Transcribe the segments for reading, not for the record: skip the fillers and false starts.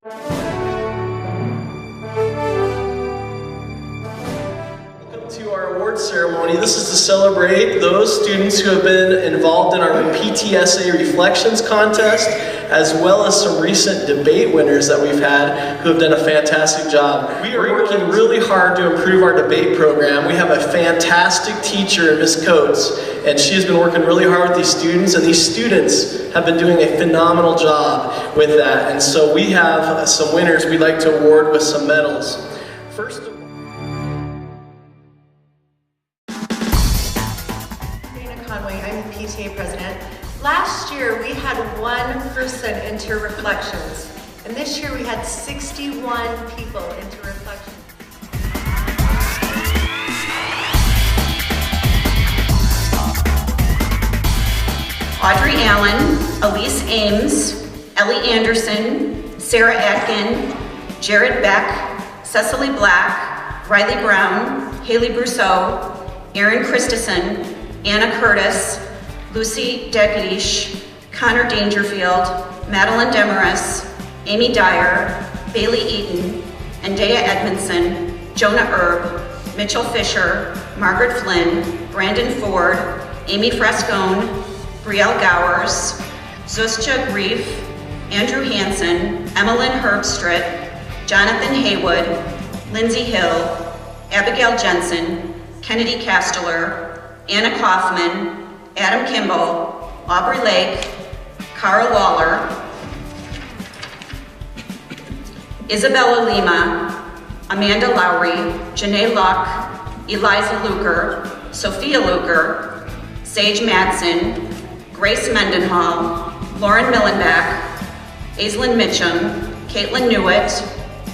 Welcome to our award ceremony. This is to celebrate those students who have been involved in our PTSA Reflections contest, as well as some recent debate winners that we've had who have done a fantastic job. We are working really hard to improve our debate program. We have a fantastic teacher, Ms. Coates, and she has been working really hard with these students, and these students have been doing a phenomenal job with that. And so we have some winners we'd like to award with some medals. First of all, I'm the PTA president. Last year we had one person enter Reflections, and this year we had 61 people enter Reflections. Audrey Allen, Elise Ames, Ellie Anderson, Sarah Atkin, Jared Beck, Cecily Black, Riley Brown, Haley Brousseau, Erin Christensen, Anna Curtis, Lucy Degadish, Connor Dangerfield, Madeline Demarest, Amy Dyer, Bailey Eaton, Andea Edmondson, Jonah Erb, Mitchell Fisher, Margaret Flynn, Brandon Ford, Amy Frescone, Brielle Gowers, Zuscha Grief, Andrew Hansen, Emmeline Herbstritt, Jonathan Haywood, Lindsay Hill, Abigail Jensen, Kennedy Casteller, Anna Kaufman, Adam Kimball, Aubrey Lake, Cara Waller, Isabella Lima, Amanda Lowry, Janae Luck, Eliza Luker, Sophia Luker, Sage Madsen, Grace Mendenhall, Lauren Millenbeck, Aislinn Mitchum, Caitlin Newitt,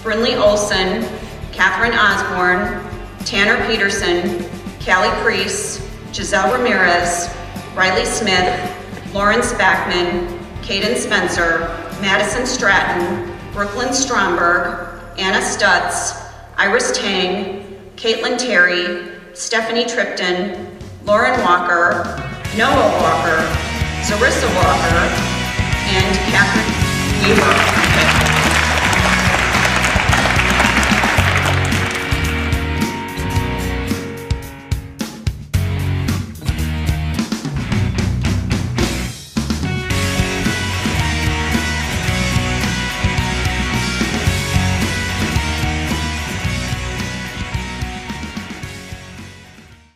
Brinley Olson, Catherine Osborne, Tanner Peterson, Callie Priest, Giselle Ramirez, Riley Smith, Lawrence Backman, Caden Spencer, Madison Stratton, Brooklyn Stromberg, Anna Stutz, Iris Tang, Caitlin Terry, Stephanie Tripton, Lauren Walker, Noah Walker, Zarissa Walker, and Catherine Weaver.